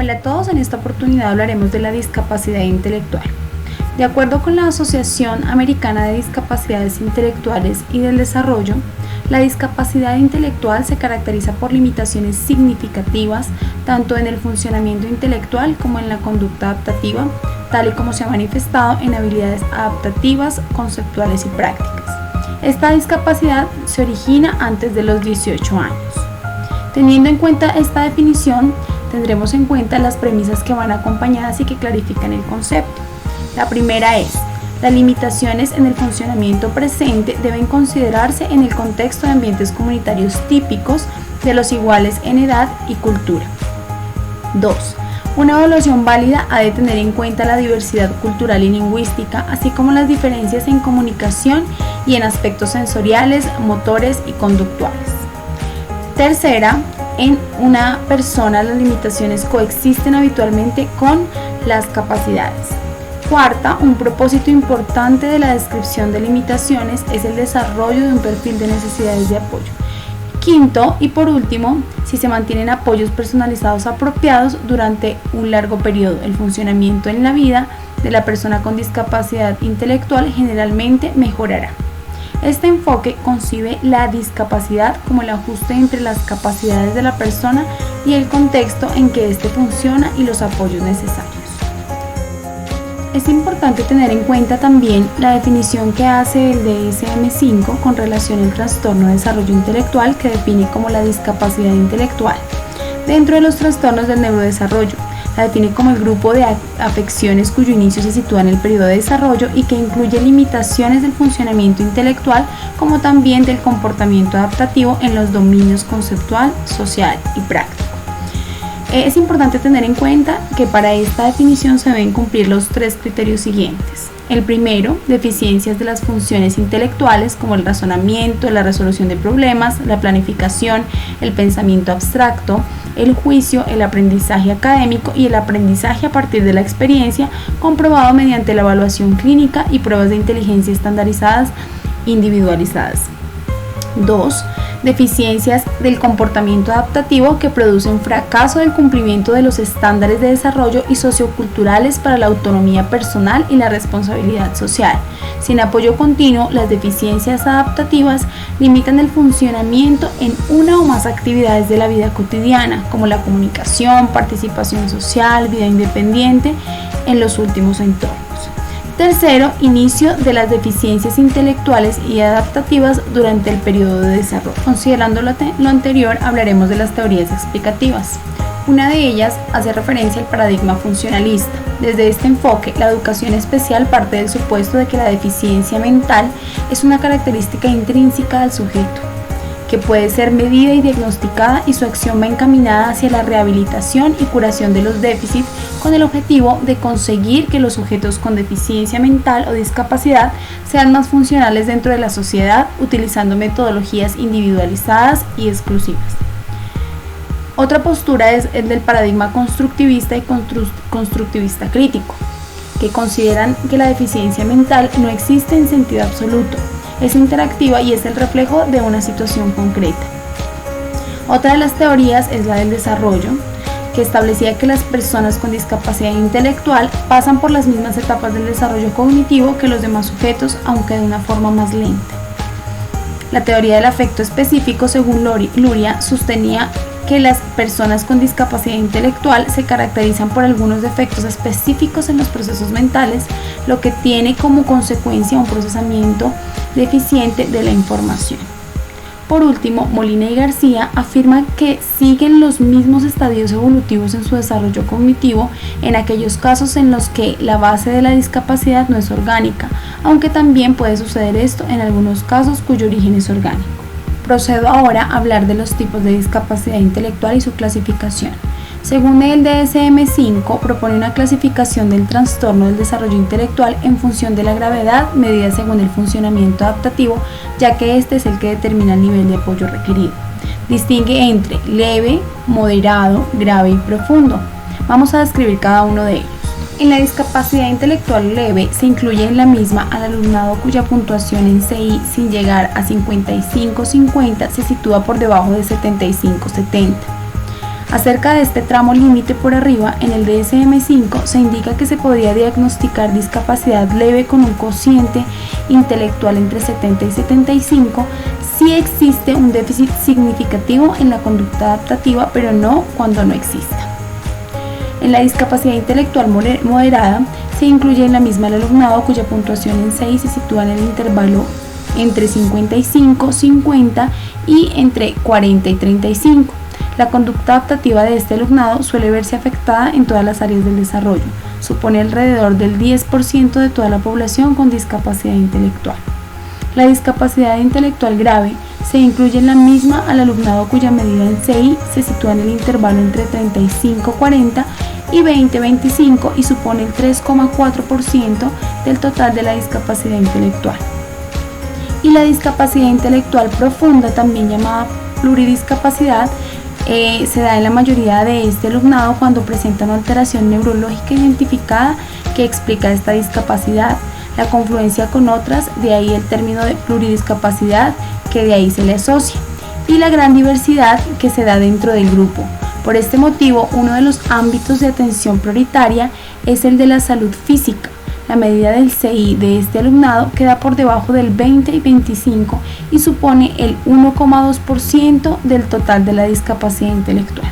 Hola a todos, en esta oportunidad hablaremos de la discapacidad intelectual. De acuerdo con la Asociación Americana de Discapacidades Intelectuales y del Desarrollo, la discapacidad intelectual se caracteriza por limitaciones significativas tanto en el funcionamiento intelectual como en la conducta adaptativa, tal y como se ha manifestado en habilidades adaptativas, conceptuales y prácticas. Esta discapacidad se origina antes de los 18 años. Teniendo en cuenta esta definición, tendremos en cuenta las premisas que van acompañadas y que clarifican el concepto. La primera es: las limitaciones en el funcionamiento presente deben considerarse en el contexto de ambientes comunitarios típicos de los iguales en edad y cultura. 2. Una evaluación válida ha de tener en cuenta la diversidad cultural y lingüística, así como las diferencias en comunicación y en aspectos sensoriales, motores y conductuales. Tercera, en una persona las limitaciones coexisten habitualmente con las capacidades. Cuarta, un propósito importante de la descripción de limitaciones es el desarrollo de un perfil de necesidades de apoyo. Quinto, y por último, si se mantienen apoyos personalizados apropiados durante un largo periodo, el funcionamiento en la vida de la persona con discapacidad intelectual generalmente mejorará. Este enfoque concibe la discapacidad como el ajuste entre las capacidades de la persona y el contexto en que éste funciona y los apoyos necesarios. Es importante tener en cuenta también la definición que hace el DSM-5 con relación al trastorno de desarrollo intelectual, que define como la discapacidad intelectual dentro de los trastornos del neurodesarrollo. La define como el grupo de afecciones cuyo inicio se sitúa en el periodo de desarrollo y que incluye limitaciones del funcionamiento intelectual como también del comportamiento adaptativo en los dominios conceptual, social y práctico. Es importante tener en cuenta que para esta definición se deben cumplir los tres criterios siguientes. El primero, deficiencias de las funciones intelectuales como el razonamiento, la resolución de problemas, la planificación, el pensamiento abstracto, el juicio, el aprendizaje académico y el aprendizaje a partir de la experiencia, comprobado mediante la evaluación clínica y pruebas de inteligencia estandarizadas individualizadas. 2. Deficiencias del comportamiento adaptativo que producen fracaso del cumplimiento de los estándares de desarrollo y socioculturales para la autonomía personal y la responsabilidad social. Sin apoyo continuo, las deficiencias adaptativas limitan el funcionamiento en una o más actividades de la vida cotidiana, como la comunicación, participación social, vida independiente en los últimos entornos. Tercero, inicio de las deficiencias intelectuales y adaptativas durante el periodo de desarrollo. Considerando lo anterior, hablaremos de las teorías explicativas. Una de ellas hace referencia al paradigma funcionalista. Desde este enfoque, la educación especial parte del supuesto de que la deficiencia mental es una característica intrínseca del sujeto, que puede ser medida y diagnosticada, y su acción va encaminada hacia la rehabilitación y curación de los déficits con el objetivo de conseguir que los sujetos con deficiencia mental o discapacidad sean más funcionales dentro de la sociedad, utilizando metodologías individualizadas y exclusivas. Otra postura es el del paradigma constructivista y constructivista crítico, que consideran que la deficiencia mental no existe en sentido absoluto, es interactiva y es el reflejo de una situación concreta. Otra de las teorías es la del desarrollo, que establecía que las personas con discapacidad intelectual pasan por las mismas etapas del desarrollo cognitivo que los demás sujetos, aunque de una forma más lenta. La teoría del afecto específico, según Luria, sostenía que las personas con discapacidad intelectual se caracterizan por algunos defectos específicos en los procesos mentales, lo que tiene como consecuencia un procesamiento deficiente de la información. Por último, Molina y García afirman que siguen los mismos estadios evolutivos en su desarrollo cognitivo en aquellos casos en los que la base de la discapacidad no es orgánica, aunque también puede suceder esto en algunos casos cuyo origen es orgánico. Procedo ahora a hablar de los tipos de discapacidad intelectual y su clasificación. Según el DSM-5, propone una clasificación del trastorno del desarrollo intelectual en función de la gravedad, medida según el funcionamiento adaptativo, ya que este es el que determina el nivel de apoyo requerido. Distingue entre leve, moderado, grave y profundo. Vamos a describir cada uno de ellos. En la discapacidad intelectual leve se incluye en la misma al alumnado cuya puntuación en CI sin llegar a 55-50 se sitúa por debajo de 75-70. Acerca de este tramo límite por arriba, en el DSM-5 se indica que se podría diagnosticar discapacidad leve con un cociente intelectual entre 70 y 75 si existe un déficit significativo en la conducta adaptativa, pero no cuando no exista. En la discapacidad intelectual moderada se incluye en la misma el alumnado cuya puntuación en 6 se sitúa en el intervalo entre 55, 50 y entre 40 y 35. La conducta adaptativa de este alumnado suele verse afectada en todas las áreas del desarrollo. Supone alrededor del 10% de toda la población con discapacidad intelectual. La discapacidad intelectual grave se incluye en la misma al alumnado cuya medida en CI se sitúa en el intervalo entre 35-40 y 20-25 y supone el 3,4% del total de la discapacidad intelectual. Y la discapacidad intelectual profunda, también llamada pluridiscapacidad, se da en la mayoría de este alumnado cuando presenta una alteración neurológica identificada que explica esta discapacidad, la confluencia con otras, de ahí el término de pluridiscapacidad, que de ahí se le asocia, y la gran diversidad que se da dentro del grupo. Por este motivo, uno de los ámbitos de atención prioritaria es el de la salud física. La medida del CI de este alumnado queda por debajo del 20 y 25 y supone el 1,2% del total de la discapacidad intelectual.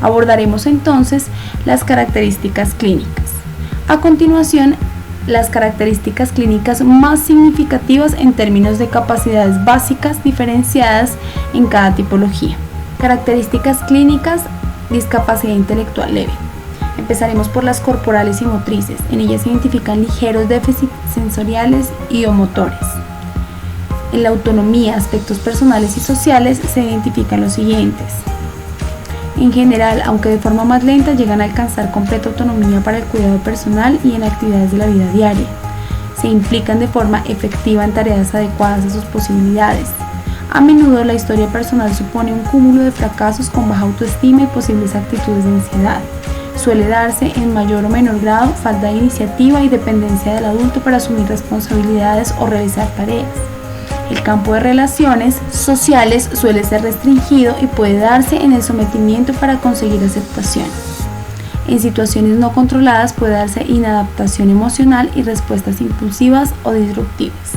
Abordaremos entonces las características clínicas. A continuación, las características clínicas más significativas en términos de capacidades básicas diferenciadas en cada tipología. Características clínicas, discapacidad intelectual leve. Empezaremos por las corporales y motrices. En ellas se identifican ligeros déficits sensoriales y o motores. En la autonomía, aspectos personales y sociales, se identifican los siguientes. En general, aunque de forma más lenta, llegan a alcanzar completa autonomía para el cuidado personal y en actividades de la vida diaria. Se implican de forma efectiva en tareas adecuadas a sus posibilidades. A menudo la historia personal supone un cúmulo de fracasos con baja autoestima y posibles actitudes de ansiedad. Suele darse en mayor o menor grado falta de iniciativa y dependencia del adulto para asumir responsabilidades o realizar tareas. El campo de relaciones sociales suele ser restringido y puede darse en el sometimiento para conseguir aceptación. En situaciones no controladas puede darse inadaptación emocional y respuestas impulsivas o disruptivas.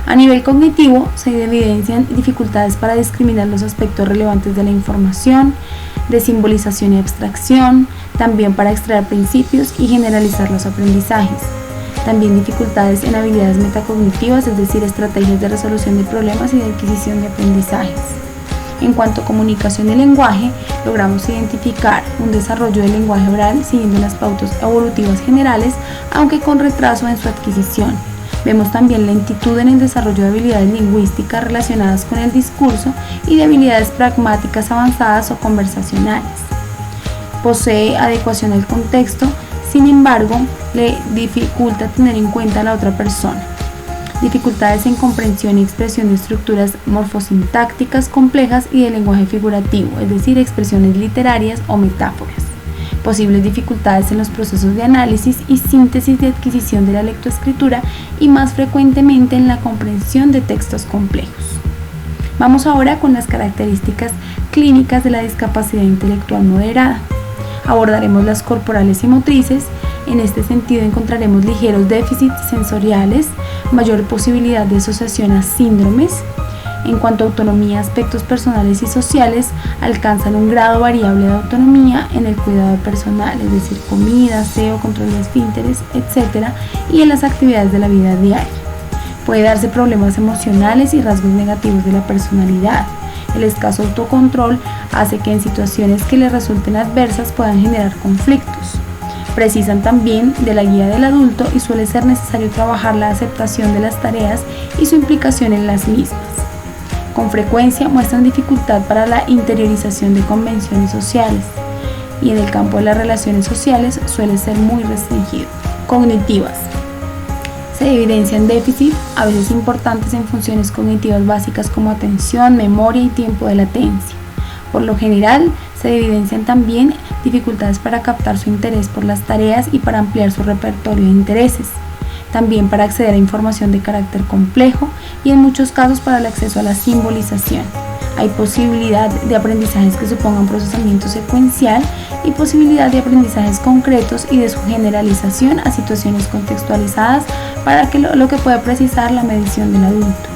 A nivel cognitivo se evidencian dificultades para discriminar los aspectos relevantes de la información, de simbolización y abstracción, también para extraer principios y generalizar los aprendizajes. También dificultades en habilidades metacognitivas, es decir, estrategias de resolución de problemas y de adquisición de aprendizajes. En cuanto a comunicación y lenguaje, logramos identificar un desarrollo del lenguaje oral siguiendo las pautas evolutivas generales, aunque con retraso en su adquisición. Vemos también lentitud en el desarrollo de habilidades lingüísticas relacionadas con el discurso y de habilidades pragmáticas avanzadas o conversacionales. Posee adecuación al contexto, sin embargo, le dificulta tener en cuenta a la otra persona. Dificultades en comprensión y expresión de estructuras morfosintácticas complejas y de lenguaje figurativo, es decir, expresiones literarias o metáforas. Posibles dificultades en los procesos de análisis y síntesis de adquisición de la lectoescritura y más frecuentemente en la comprensión de textos complejos. Vamos ahora con las características clínicas de la discapacidad intelectual moderada. Abordaremos las corporales y motrices. En este sentido encontraremos ligeros déficits sensoriales, mayor posibilidad de asociación a síndromes. En cuanto a autonomía, aspectos personales y sociales alcanzan un grado variable de autonomía en el cuidado personal, es decir, comida, aseo, control de esfínteres, etc. y en las actividades de la vida diaria. Puede darse problemas emocionales y rasgos negativos de la personalidad. El escaso autocontrol hace que en situaciones que les resulten adversas puedan generar conflictos. Precisan también de la guía del adulto y suele ser necesario trabajar la aceptación de las tareas y su implicación en las mismas. Con frecuencia muestran dificultad para la interiorización de convenciones sociales y en el campo de las relaciones sociales suele ser muy restringido. Cognitivas. Se evidencian déficits, a veces importantes en funciones cognitivas básicas como atención, memoria y tiempo de latencia. Por lo general, se evidencian también dificultades para captar su interés por las tareas y para ampliar su repertorio de intereses. También para acceder a información de carácter complejo y en muchos casos para el acceso a la simbolización. Hay posibilidad de aprendizajes que supongan procesamiento secuencial y posibilidad de aprendizajes concretos y de su generalización a situaciones contextualizadas para lo que pueda precisar la medición del adulto.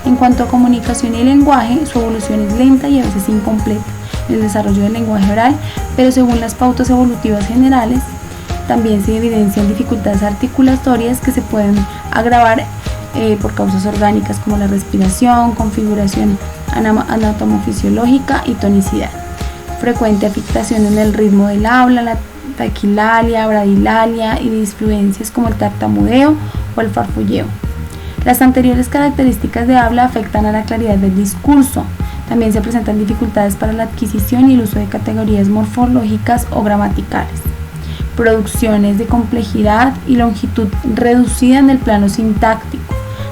En cuanto a comunicación y lenguaje, su evolución es lenta y a veces incompleta en el desarrollo del lenguaje oral, pero según las pautas evolutivas generales, también se evidencian dificultades articulatorias que se pueden agravar por causas orgánicas como la respiración, configuración anatomofisiológica y tonicidad. Frecuente afectación en el ritmo del habla, la taquilalia, bradilalia y disfluencias como el tartamudeo o el farfulleo. Las anteriores características de habla afectan a la claridad del discurso. También se presentan dificultades para la adquisición y el uso de categorías morfológicas o gramaticales. Producciones de complejidad y longitud reducida en el plano sintáctico.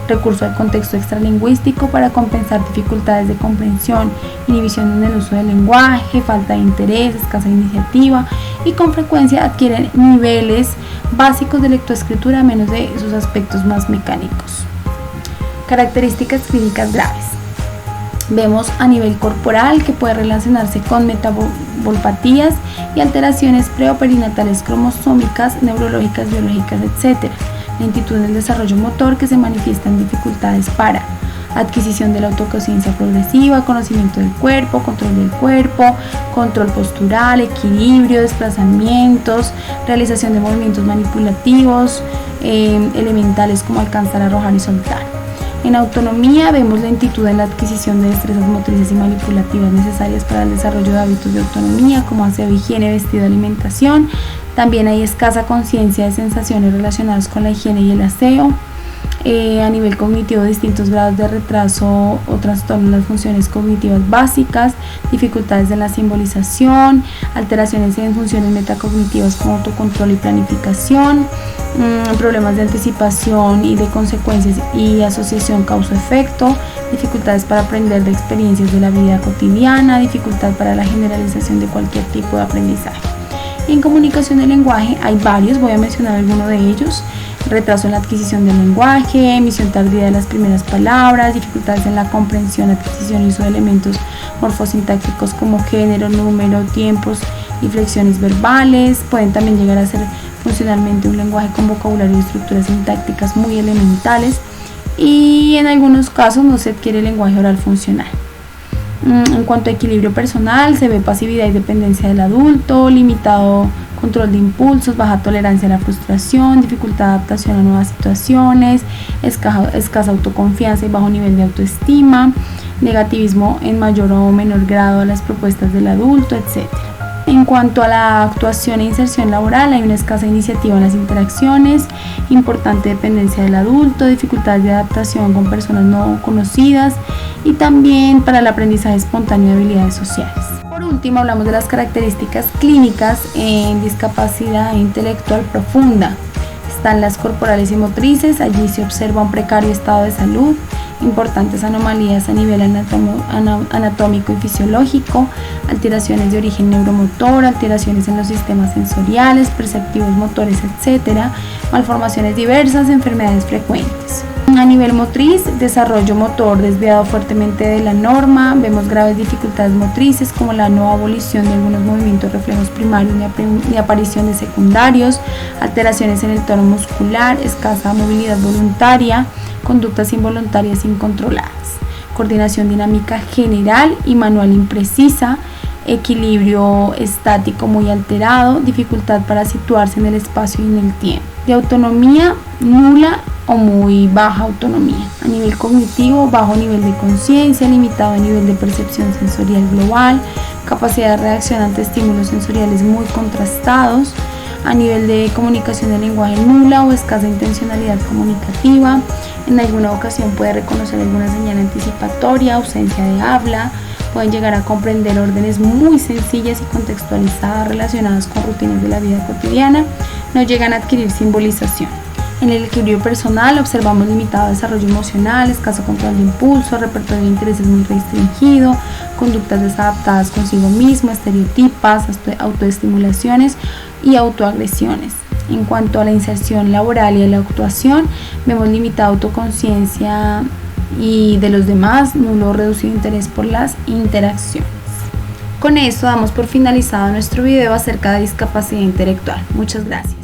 Recurso al contexto extralingüístico para compensar dificultades de comprensión, inhibición en el uso del lenguaje, falta de interés, escasa iniciativa y con frecuencia adquieren niveles básicos de lectoescritura a menos de sus aspectos más mecánicos. Características clínicas graves. Vemos a nivel corporal que puede relacionarse con metabolpatías y alteraciones preoperinatales cromosómicas, neurológicas, biológicas, etc. Lentitud en el desarrollo motor que se manifiesta en dificultades para adquisición de la autoconciencia progresiva, conocimiento del cuerpo, control postural, equilibrio, desplazamientos, realización de movimientos manipulativos, elementales como alcanzar, arrojar y soltar. En autonomía vemos lentitud en la adquisición de destrezas motrices y manipulativas necesarias para el desarrollo de hábitos de autonomía como aseo, higiene, vestido, alimentación. También hay escasa conciencia de sensaciones relacionadas con la higiene y el aseo. A nivel cognitivo, distintos grados de retraso o trastorno en las funciones cognitivas básicas, dificultades en la simbolización, alteraciones en funciones metacognitivas como autocontrol y planificación, problemas de anticipación y de consecuencias y asociación causa-efecto, dificultades para aprender de experiencias de la vida cotidiana, dificultad para la generalización de cualquier tipo de aprendizaje. En comunicación del lenguaje hay varios, voy a mencionar algunos de ellos. Retraso en la adquisición del lenguaje, emisión tardía de las primeras palabras, dificultades en la comprensión, adquisición y uso de elementos morfosintácticos como género, número, tiempos y flexiones verbales. Pueden también llegar a ser funcionalmente un lenguaje con vocabulario y estructuras sintácticas muy elementales y en algunos casos no se adquiere lenguaje oral funcional. En cuanto a equilibrio personal, se ve pasividad y dependencia del adulto, limitado control de impulsos, baja tolerancia a la frustración, dificultad de adaptación a nuevas situaciones, escasa autoconfianza y bajo nivel de autoestima, negativismo en mayor o menor grado a las propuestas del adulto, etc. En cuanto a la actuación e inserción laboral, hay una escasa iniciativa en las interacciones, importante dependencia del adulto, dificultades de adaptación con personas no conocidas y también para el aprendizaje espontáneo de habilidades sociales. Por último, hablamos de las características clínicas en discapacidad intelectual profunda. Están las corporales y motrices, allí se observa un precario estado de salud, importantes anomalías a nivel anatómico y fisiológico, alteraciones de origen neuromotor, alteraciones en los sistemas sensoriales, perceptivos, motores, etc., malformaciones diversas, enfermedades frecuentes. A nivel motriz, desarrollo motor desviado fuertemente de la norma, vemos graves dificultades motrices como la no abolición de algunos movimientos reflejos primarios ni aparición de secundarios, alteraciones en el tono muscular, escasa movilidad voluntaria, conductas involuntarias incontroladas, coordinación dinámica general y manual imprecisa, equilibrio estático muy alterado, dificultad para situarse en el espacio y en el tiempo. De autonomía nula o muy baja autonomía. A nivel cognitivo, bajo nivel de conciencia, limitado a nivel de percepción sensorial global, capacidad de reacción ante estímulos sensoriales muy contrastados. A nivel de comunicación de lenguaje nula o escasa intencionalidad comunicativa. En alguna ocasión puede reconocer alguna señal anticipatoria, ausencia de habla. Pueden llegar a comprender órdenes muy sencillas y contextualizadas relacionadas con rutinas de la vida cotidiana. No llegan a adquirir simbolización. En el equilibrio personal observamos limitado desarrollo emocional, escaso control de impulso, repertorio de intereses muy restringido, conductas desadaptadas consigo mismo, estereotipas, autoestimulaciones y autoagresiones. En cuanto a la inserción laboral y a la actuación, vemos limitada autoconciencia y de los demás, nulo o reducido interés por las interacciones. Con esto damos por finalizado nuestro video acerca de discapacidad intelectual. Muchas gracias.